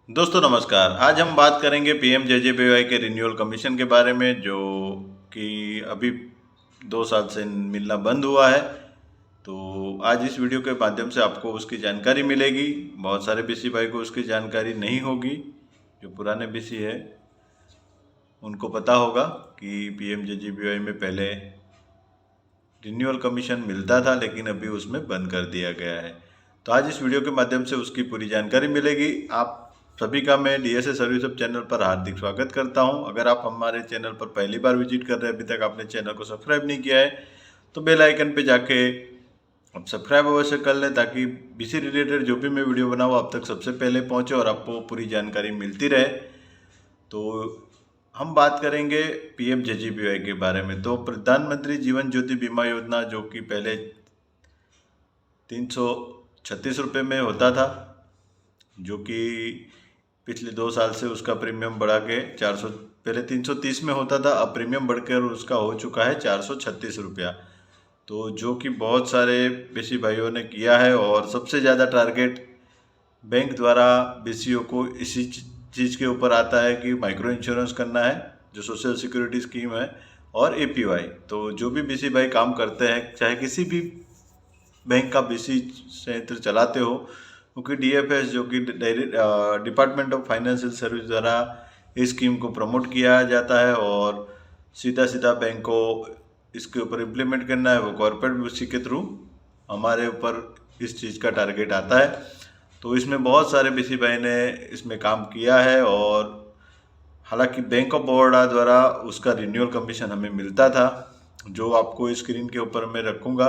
दोस्तों नमस्कार। आज हम बात करेंगे पीएमजेजेबीवाई के रिन्यूअल कमीशन के बारे में, जो कि अभी 2 साल से मिलना बंद हुआ है। तो आज इस वीडियो के माध्यम से आपको उसकी जानकारी मिलेगी। बहुत सारे बीसी भाई को उसकी जानकारी नहीं होगी। जो पुराने बीसी है उनको पता होगा कि पीएमजेजेबीवाई में पहले रिन्यूअल कमीशन मिलता था, लेकिन अभी उसमें बंद कर दिया गया है। तो आज इस वीडियो के माध्यम से उसकी पूरी जानकारी मिलेगी। आप सभी का मैं डीएसए सर्विस हब चैनल पर हार्दिक स्वागत करता हूं। अगर आप हमारे चैनल पर पहली बार विजिट कर रहे हैं, अभी तक आपने चैनल को सब्सक्राइब नहीं किया है, तो बेल आइकन पे जाके आप सब्सक्राइब अवश्य कर लें, ताकि बीसी रिलेटेड जो भी मैं वीडियो बनाऊँ आप तक सबसे पहले पहुँचे और आपको पूरी जानकारी मिलती रहे। तो हम बात करेंगे पीएमजेजेबीवाई के बारे में। तो प्रधानमंत्री जीवन ज्योति बीमा योजना, जो कि पहले 336 रुपये में होता था, जो कि पिछले 2 साल से उसका प्रीमियम बढ़ा के 400, पहले 330 में होता था, अब प्रीमियम बढ़कर उसका हो चुका है 436 रुपया। तो जो कि बहुत सारे बीसी भाइयों ने किया है, और सबसे ज़्यादा टारगेट बैंक द्वारा बीसीओ को इसी चीज़ के ऊपर आता है कि माइक्रो इंश्योरेंस करना है, जो सोशल सिक्योरिटी स्कीम है, और एपीवाई। तो जो भी बीसी भाई काम करते हैं, चाहे किसी भी बैंक का बीसी क्षेत्र चलाते हो, क्योंकि डीएफएस, जो कि डिपार्टमेंट ऑफ फाइनेंशियल सर्विस द्वारा इस स्कीम को प्रमोट किया जाता है, और सीधा सीधा बैंक को इसके ऊपर इम्प्लीमेंट करना है। वो कॉर्पोरेट बीसी के थ्रू हमारे ऊपर इस चीज़ का टारगेट आता है। तो इसमें बहुत सारे बीसी भाई ने इसमें काम किया है, और हालांकि बैंक ऑफ बड़ौदा द्वारा उसका रिन्यूअल कमीशन हमें मिलता था, जो आपको स्क्रीन के ऊपर मैं रखूँगा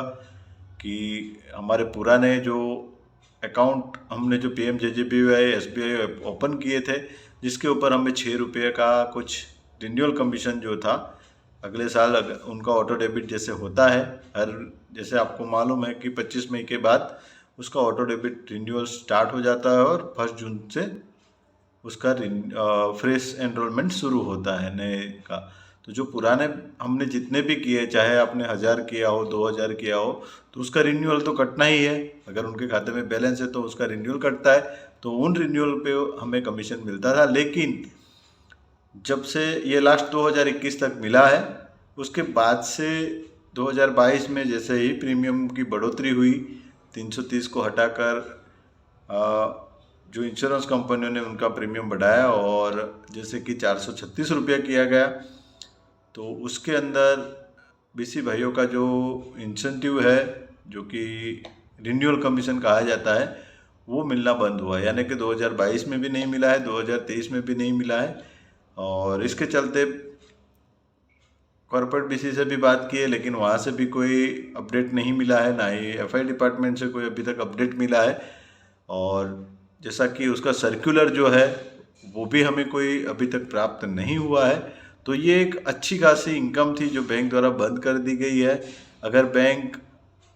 कि हमारे पुराने जो अकाउंट हमने जो पीएमजेजेबीवाई एसबीआई ओपन किए थे, जिसके ऊपर हमें 6 रुपये का कुछ रिन्यूअल कमीशन जो था, अगले साल उनका ऑटो डेबिट जैसे होता है हर, जैसे आपको मालूम है कि 25 मई के बाद उसका ऑटो डेबिट रिन्यूअल स्टार्ट हो जाता है, और 1 जून से उसका फ्रेश एनरोलमेंट शुरू होता है नए का। तो जो पुराने हमने जितने भी किए, चाहे आपने 1000 किया हो, 2000 किया हो, तो उसका रिन्यूअल तो कटना ही है। अगर उनके खाते में बैलेंस है तो उसका रिन्यूअल कटता है। तो उन रिन्यूअल पे हमें कमीशन मिलता था, लेकिन जब से ये लास्ट 2021 तक मिला है, उसके बाद से 2022 में जैसे ही प्रीमियम की बढ़ोतरी हुई, 330 को हटाकर जो इंश्योरेंस कंपनियों ने उनका प्रीमियम बढ़ाया, और जैसे कि 436 रुपया किया गया, तो उसके अंदर बीसी भाइयों का जो इंसेंटिव है, जो कि रिन्यूअल कमीशन कहा जाता है, वो मिलना बंद हुआ। यानी कि 2022 में भी नहीं मिला है, 2023 में भी नहीं मिला है। और इसके चलते कॉर्पोरेट बीसी से भी बात की है, लेकिन वहाँ से भी कोई अपडेट नहीं मिला है, ना ही एफआई डिपार्टमेंट से कोई अभी तक अपडेट मिला है। और जैसा कि उसका सर्कुलर जो है, वो भी हमें कोई अभी तक प्राप्त नहीं हुआ है। तो ये एक अच्छी खासी इनकम थी जो बैंक द्वारा बंद कर दी गई है।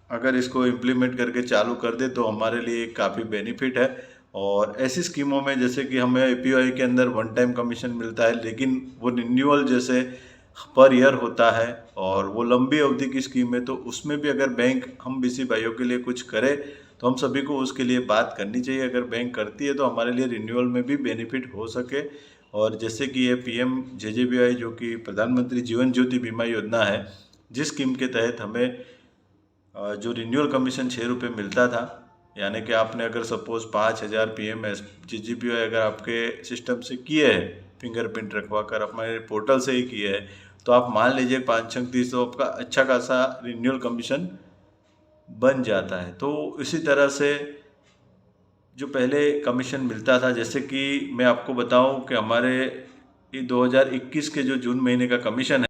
अगर इसको इम्प्लीमेंट करके चालू कर दे तो हमारे लिए काफ़ी बेनिफिट है। और ऐसी स्कीमों में जैसे कि हमें एपीवाई के अंदर वन टाइम कमीशन मिलता है, लेकिन वो रिन्यूअल जैसे पर ईयर होता है, और वो लंबी अवधि की स्कीम है, तो उसमें भी अगर बैंक हम बीसी भाइयों के लिए कुछ करे तो हम सभी को उसके लिए बात करनी चाहिए। अगर बैंक करती है तो हमारे लिए रिन्यूअल में भी बेनिफिट हो सके। और जैसे कि ये पीएमजेजेबीवाई, जो कि प्रधानमंत्री जीवन ज्योति बीमा योजना है, जिस स्कीम के तहत हमें जो रिन्यूअल कमीशन 6 रुपये मिलता था, यानी कि आपने अगर सपोज 5000 पीएमजेजेबीवाई अगर आपके सिस्टम से किए हैं, फिंगरप्रिंट रखवा कर हमारे पोर्टल से ही किए हैं, तो आप मान लीजिए 5 अंक 30, तो आपका अच्छा खासा रिन्यूअल कमीशन बन जाता है। तो इसी तरह से जो पहले कमीशन मिलता था, जैसे कि मैं आपको बताऊं कि हमारे 2021 के जो जून महीने का कमीशन है,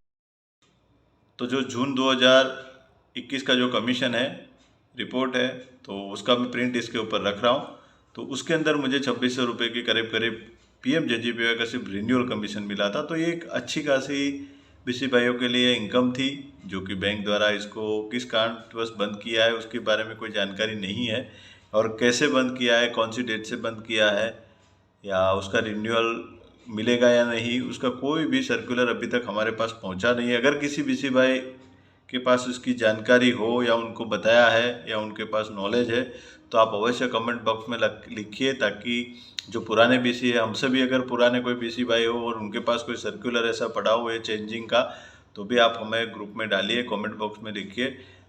तो जो जून 2021 का जो कमीशन है, रिपोर्ट है, तो उसका मैं प्रिंट इसके ऊपर रख रहा हूँ। तो उसके अंदर मुझे 2600 रुपये के करीब करीब पीएमजेजेबीवाई का सिर्फ रिन्यूअल कमीशन मिला था। तो ये एक अच्छी खासी बीसी भाइयों के लिए इनकम थी, जो कि बैंक द्वारा इसको किस कारणवश बंद किया है उसके बारे में कोई जानकारी नहीं है, और कैसे बंद किया है, कौन सी डेट से बंद किया है, या उसका रिन्यूअल मिलेगा या नहीं, उसका कोई भी सर्कुलर अभी तक हमारे पास पहुंचा नहीं है। अगर किसी बीसी भाई के पास इसकी जानकारी हो या उनको बताया है या उनके पास नॉलेज है तो आप अवश्य कमेंट बॉक्स में लिखिए, ताकि जो पुराने बीसी है, हमसे भी अगर पुराने कोई बीसी भाई हो और उनके पास कोई सर्कुलर ऐसा पड़ा हुआ है चेंजिंग का, तो भी आप हमें ग्रुप में डालिए, कमेंट बॉक्स में लिखिए,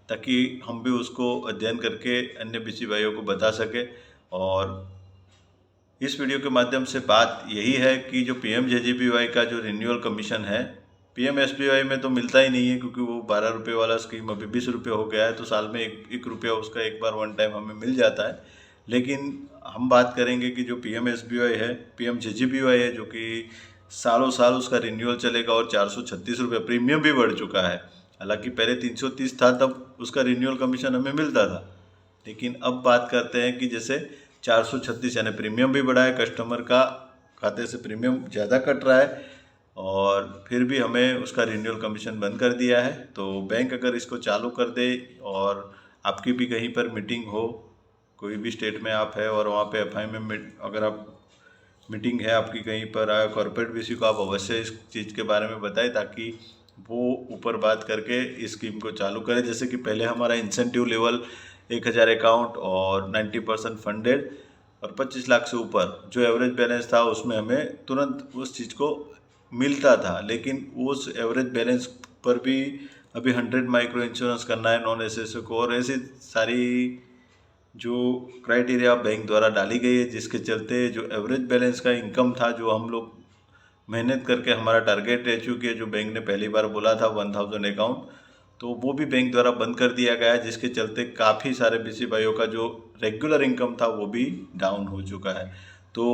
ताकि हम भी उसको अध्ययन करके अन्य बीसी भाइयों को बता सके। और इस वीडियो के माध्यम से बात यही है कि जो PMJJBY का जो रिन्यूअल कमीशन है, PMSBY में तो मिलता ही नहीं है, क्योंकि वो 12 रुपये वाला स्कीम अभी 20 रुपये हो गया है, तो साल में एक रुपया उसका एक बार वन टाइम हमें मिल जाता है। लेकिन हम बात करेंगे कि जो PMSBY है, PMJJBY है, जो कि सालों साल उसका रिन्यूअल चलेगा और 436 रुपये प्रीमियम भी बढ़ चुका है। हालांकि पहले 330 था, तब उसका रिन्यूअल कमीशन हमें मिलता था, लेकिन अब बात करते हैं कि जैसे 436 यानी प्रीमियम भी बढ़ा है, कस्टमर का खाते से प्रीमियम ज़्यादा कट रहा है और फिर भी हमें उसका रिन्यूअल कमीशन बंद कर दिया है। तो बैंक अगर इसको चालू कर दे और आपकी भी कहीं पर मीटिंग हो, कोई भी स्टेट में आप है और वहाँ पे FI में अगर आप मीटिंग है आपकी कहीं पर कॉर्पोरेट बीसी को, आप अवश्य इस चीज़ के बारे में बताएं, ताकि वो ऊपर बात करके इस स्कीम को चालू करें। जैसे कि पहले हमारा इंसेंटिव लेवल 1000 अकाउंट और 90% फंडेड और 25 लाख से ऊपर जो एवरेज बैलेंस था, उसमें हमें तुरंत उस चीज़ को मिलता था। लेकिन उस एवरेज बैलेंस पर भी अभी 100 माइक्रो इंश्योरेंस करना है नॉन एसएसओ को, और ऐसी सारी जो क्राइटेरिया बैंक द्वारा डाली गई है, जिसके चलते जो एवरेज बैलेंस का इनकम था, जो हम लोग मेहनत करके हमारा टारगेट रह चुकी है, जो बैंक ने पहली बार बोला था 1000 अकाउंट, तो वो भी बैंक द्वारा बंद कर दिया गया है, जिसके चलते काफ़ी सारे बीसी भाइयों का जो रेगुलर इनकम था वो भी डाउन हो चुका है। तो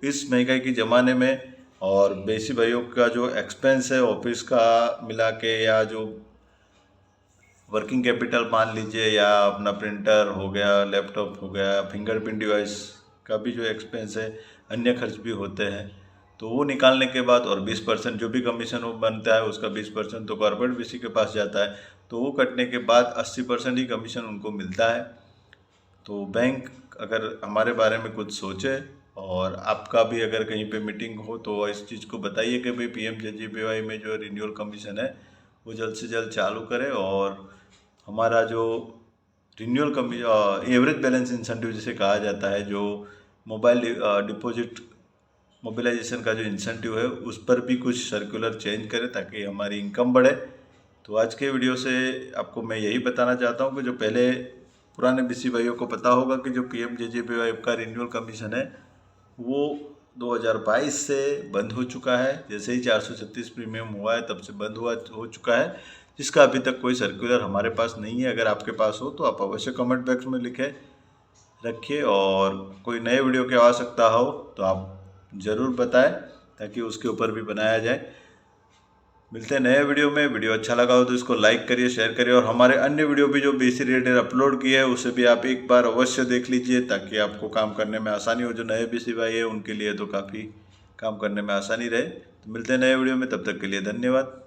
इस महंगाई के ज़माने में और बीसी भाइयों का जो एक्सपेंस है ऑफिस का मिला के, या जो वर्किंग कैपिटल मान लीजिए, या अपना प्रिंटर हो गया, लैपटॉप हो गया, फिंगरप्रिंट डिवाइस का भी जो एक्सपेंस है, अन्य खर्च भी होते हैं, तो वो निकालने के बाद और 20% जो भी कमीशन वो बनता है उसका 20% तो कॉर्पोरेट बीसी के पास जाता है, तो वो कटने के बाद 80% ही कमीशन उनको मिलता है। तो बैंक अगर हमारे बारे में कुछ सोचे, और आपका भी अगर कहीं पे मीटिंग हो तो इस चीज़ को बताइए कि भाई PMJJBY में जो रिन्यूअल कमीशन है वो जल्द से जल्द चालू करें, और हमारा जो रिन्यूअल एवरेज बैलेंस इंसेंटिव जिसे कहा जाता है, जो मोबाइल डिपॉजिट मोबिलाइजेशन का जो इंसेंटिव है, उस पर भी कुछ सर्कुलर चेंज करें ताकि हमारी इनकम बढ़े। तो आज के वीडियो से आपको मैं यही बताना चाहता हूँ कि जो पहले पुराने बीसी भाइयों को पता होगा कि जो PMJJBY का रिन्यूअल कमीशन है वो 2022 से बंद हो चुका है। जैसे ही 436 प्रीमियम हुआ है तब से बंद हो चुका है, जिसका अभी तक कोई सर्कुलर हमारे पास नहीं है। अगर आपके पास हो तो आप अवश्य कमेंट बॉक्स में लिखे रखिए, और कोई नए वीडियो की आवश्यकता हो तो आप ज़रूर बताएं, ताकि उसके ऊपर भी बनाया जाए। मिलते हैं नए वीडियो में। वीडियो अच्छा लगा हो तो इसको लाइक करिए, शेयर करिए, और हमारे अन्य वीडियो भी जो बीसी रिलेटेड अपलोड किए हैं उसे भी आप एक बार अवश्य देख लीजिए, ताकि आपको काम करने में आसानी हो। जो नए बीसी भाई है उनके लिए तो काफ़ी काम करने में आसानी रहे। तो मिलते हैं नए वीडियो में, तब तक के लिए धन्यवाद।